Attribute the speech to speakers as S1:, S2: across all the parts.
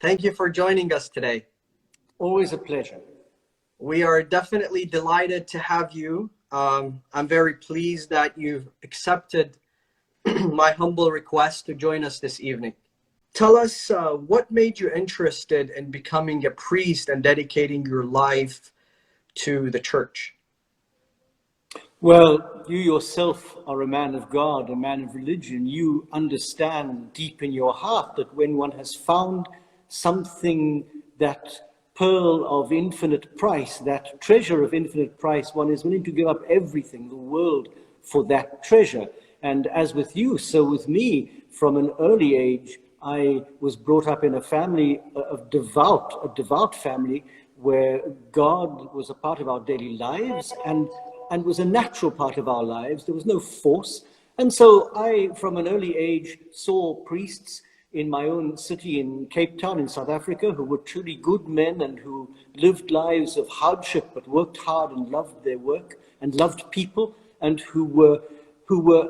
S1: Thank you for joining us today.
S2: Always a pleasure.
S1: We are definitely delighted to have you. I'm very pleased that you've accepted my humble request to join us this evening. Tell us what made you interested in becoming a priest and dedicating your life to the church?
S2: Well, you yourself are a man of God, a man of religion. You understand deep in your heart that when one has found something, that pearl of infinite price, that treasure of infinite price, one is willing to give up everything, the world, for that treasure. And as with you, so with me, from an early age, I was brought up in a family of a devout family, where God was a part of our daily lives and was a natural part of our lives. There was no force. And so I, from an early age, saw priests in my own city in Cape Town in South Africa who were truly good men and who lived lives of hardship but worked hard and loved their work and loved people, and who were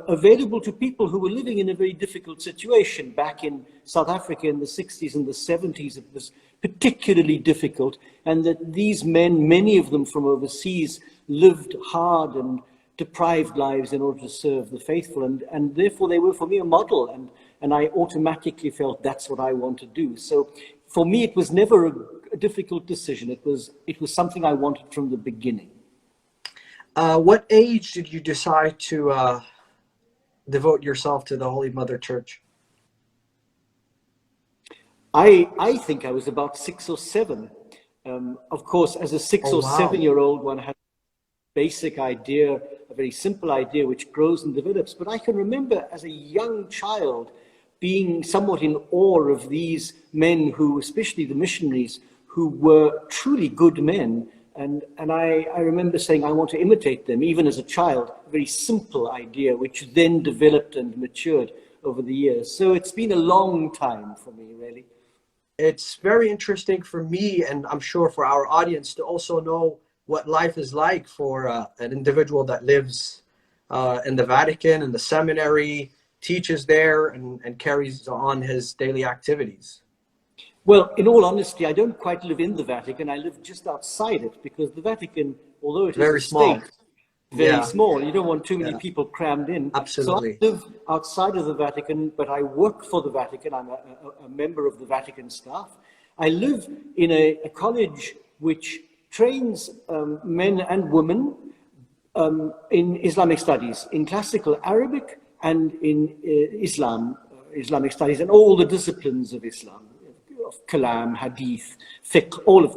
S2: available to people who were living in a very difficult situation. Back in South Africa in the 60s and the 70s, it was particularly difficult, and that these men, many of them from overseas, lived hard and deprived lives in order to serve the faithful, and therefore they were for me a model, and I automatically felt that's what I want to do. So for me, it was never a difficult decision. It was something I wanted from the beginning.
S1: What age did you decide to devote yourself to the Holy Mother Church?
S2: I think I was about 6 or 7. Of course, as a 6 or 7-year-old, one had a basic idea, a very simple idea, which grows and develops. But I can remember as a young child being somewhat in awe of these men who, especially the missionaries, who were truly good men. And I remember saying, I want to imitate them, even as a child, a very simple idea, which then developed and matured over the years. So it's been a long time for me, really.
S1: It's very interesting for me, and I'm sure for our audience, to also know what life is like for an individual that lives in the Vatican, in the seminary, teaches there, and carries on his daily activities.
S2: Well, in all honesty, I don't quite live in the Vatican. I live just outside it, because the Vatican, although it is
S1: very small,
S2: state, very small, you don't want too many people crammed in.
S1: Absolutely.
S2: So I live outside of the Vatican, but I work for the Vatican. I'm a member of the Vatican staff. I live in a college which trains men and women in Islamic studies, in classical Arabic and in Islamic studies, and all the disciplines of Islam, of Kalam, Hadith, Fiqh, all of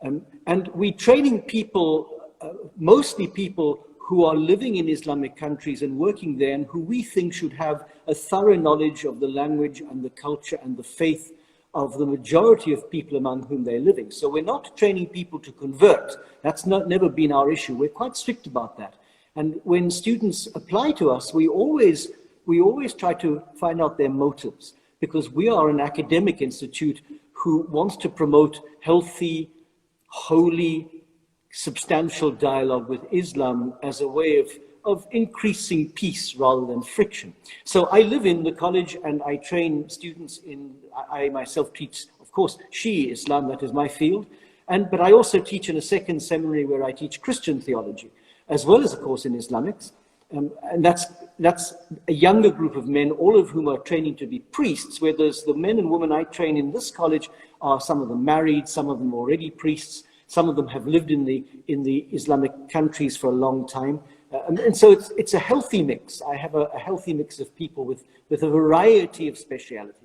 S2: them. And we're training people, mostly people who are living in Islamic countries and working there, and who we think should have a thorough knowledge of the language and the culture and the faith of the majority of people among whom they're living. So we're not training people to convert. That's never been our issue. We're quite strict about that. And when students apply to us, we always try to find out their motives, because we are an academic institute who wants to promote healthy, holy, substantial dialogue with Islam as a way of increasing peace rather than friction. So I live in the college and I train students I myself teach, of course, Shî'î Islam, that is my field, but I also teach in a second seminary where I teach Christian theology, as well as a course in Islamics. And that's a younger group of men, all of whom are training to be priests, where there's the men and women I train in this college are some of them married, some of them already priests, some of them have lived in the Islamic countries for a long time. And so it's a healthy mix. I have a healthy mix of people with a variety of specialities.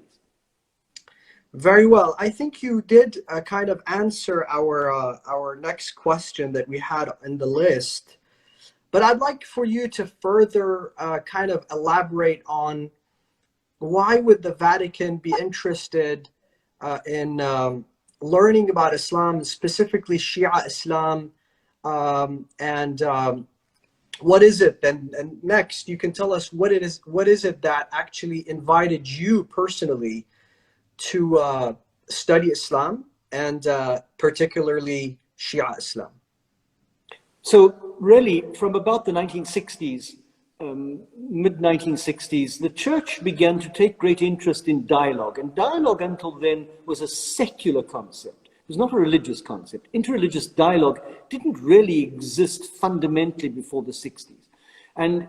S1: Very well. I think you did kind of answer our next question that we had in the list. But I'd like for you to further kind of elaborate on why would the Vatican be interested in learning about Islam, specifically Shia Islam, and what is it? And next, you can tell us what is it that actually invited you personally to study Islam, and particularly Shia Islam.
S2: So really, from about the 1960s, mid-1960s, the church began to take great interest in dialogue. And dialogue until then was a secular concept. It was not a religious concept. Interreligious dialogue didn't really exist fundamentally before the 60s. And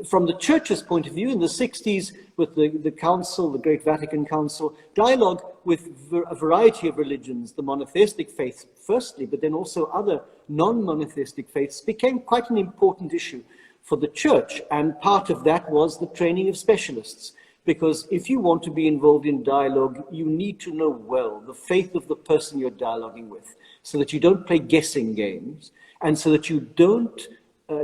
S2: from the church's point of view, in the 60s, with the council, the Great Vatican Council, dialogue with a variety of religions, the monotheistic faith firstly, but then also other non-monotheistic faiths, became quite an important issue for the church. And part of that was the training of specialists. Because if you want to be involved in dialogue, you need to know well the faith of the person you're dialoguing with, so that you don't play guessing games, and so that you don't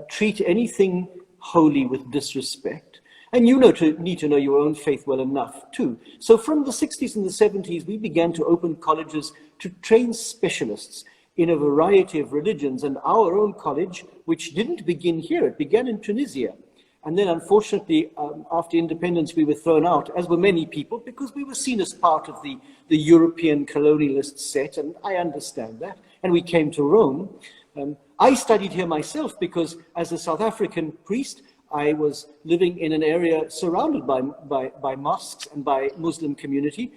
S2: treat anything holy with disrespect. And you need to know your own faith well enough too. So from the 60s and the 70s, we began to open colleges to train specialists in a variety of religions. And our own college, which didn't begin here, it began in Tunisia. And then unfortunately, after independence, we were thrown out, as were many people, because we were seen as part of the European colonialist set, and I understand that. And we came to Rome. I studied here myself because as a South African priest, I was living in an area surrounded by mosques and by Muslim community.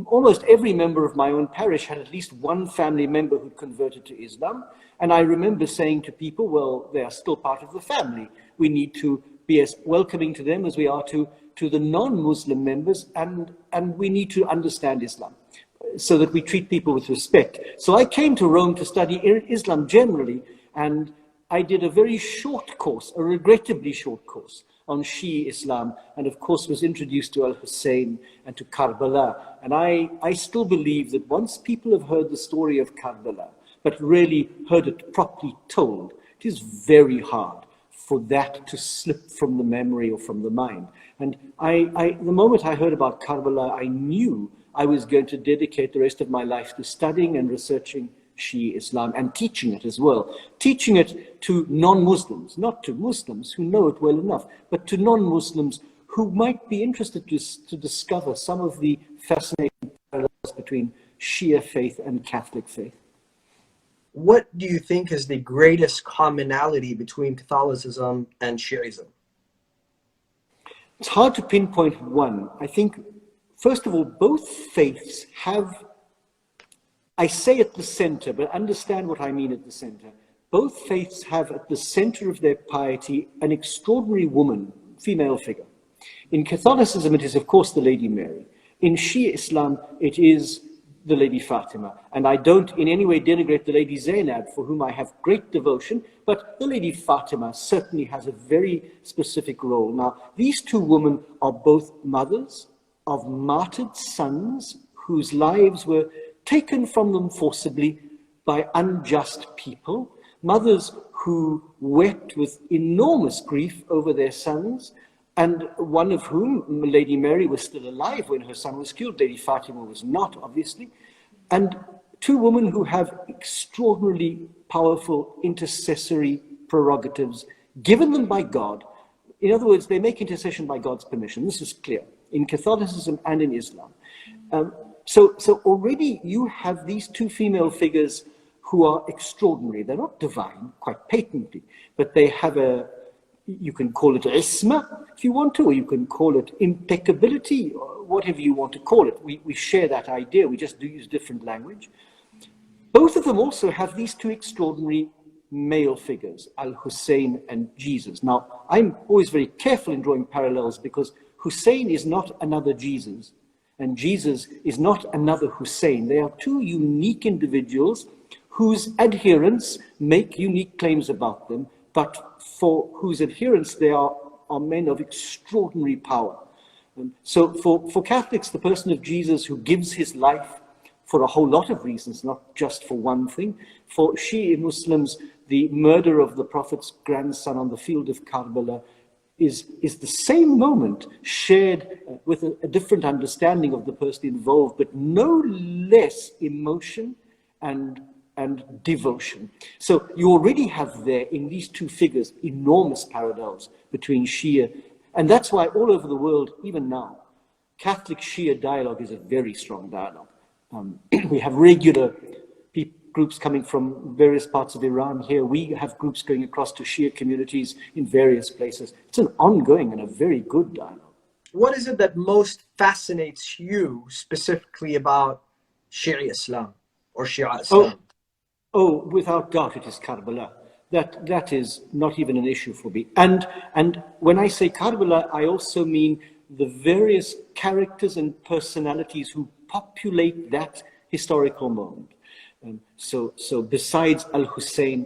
S2: Almost every member of my own parish had at least one family member who converted to Islam. And I remember saying to people, well, they are still part of the family. We need to be as welcoming to them as we are to the non-Muslim members, and we need to understand Islam, so that we treat people with respect. So I came to Rome to study Islam generally, and I did a very short course, a regrettably short course, on Shî'î Islam, and of course was introduced to Al-Hussein and to Karbala. And I still believe that once people have heard the story of Karbala, but really heard it properly told, it is very hard for that to slip from the memory or from the mind. And the moment I heard about Karbala, I knew I was going to dedicate the rest of my life to studying and researching Shî'î Islam and teaching it as well. Teaching it to non-Muslims, not to Muslims who know it well enough, but to non-Muslims who might be interested to discover some of the fascinating parallels between Shia faith and Catholic faith.
S1: What do you think is the greatest commonality between Catholicism and Shi'ism?
S2: It's hard to pinpoint one. I think, first of all, both faiths have, I say at the center, but understand what I mean at the center. Both faiths have at the center of their piety an extraordinary woman, female figure. In Catholicism, it is, of course, the Lady Mary. In Shia Islam, it is the Lady Fatima. And I don't in any way denigrate the Lady Zainab, for whom I have great devotion, but the Lady Fatima certainly has a very specific role. Now, these two women are both mothers of martyred sons whose lives were taken from them forcibly by unjust people, mothers who wept with enormous grief over their sons, and one of whom, Lady Mary, was still alive when her son was killed. Lady Fatima was not, obviously. And two women who have extraordinarily powerful intercessory prerogatives given them by God. In other words, they make intercession by God's permission. This is clear in Catholicism and in Islam. So already you have these two female figures who are extraordinary. They're not divine, quite patently, but they have you can call it isma if you want to, or you can call it impeccability, or whatever you want to call it. We share that idea, we just do use different language. Both of them also have these two extraordinary male figures, Al-Hussein and Jesus. Now, I'm always very careful in drawing parallels because Hussein is not another Jesus, and Jesus is not another Hussein. They are two unique individuals whose adherents make unique claims about them, but for whose adherents they are men of extraordinary power. So for Catholics, the person of Jesus, who gives his life for a whole lot of reasons, not just for one thing. For Shî'î Muslims, the murder of the Prophet's grandson on the field of Karbala is the same moment shared with a different understanding of the person involved, but no less emotion and devotion. So you already have there in these two figures enormous parallels between Shia, and that's why all over the world, even now, Catholic Shia dialogue is a very strong dialogue. We have regular groups coming from various parts of Iran here. We have groups going across to Shia communities in various places. It's an ongoing and a very good dialogue.
S1: What is it that most fascinates you specifically about Shî'î Islam or Shia Islam?
S2: Oh, without doubt it is Karbala. That is not even an issue for me. And when I say Karbala, I also mean the various characters and personalities who populate that historical moment. So besides Al-Hussein,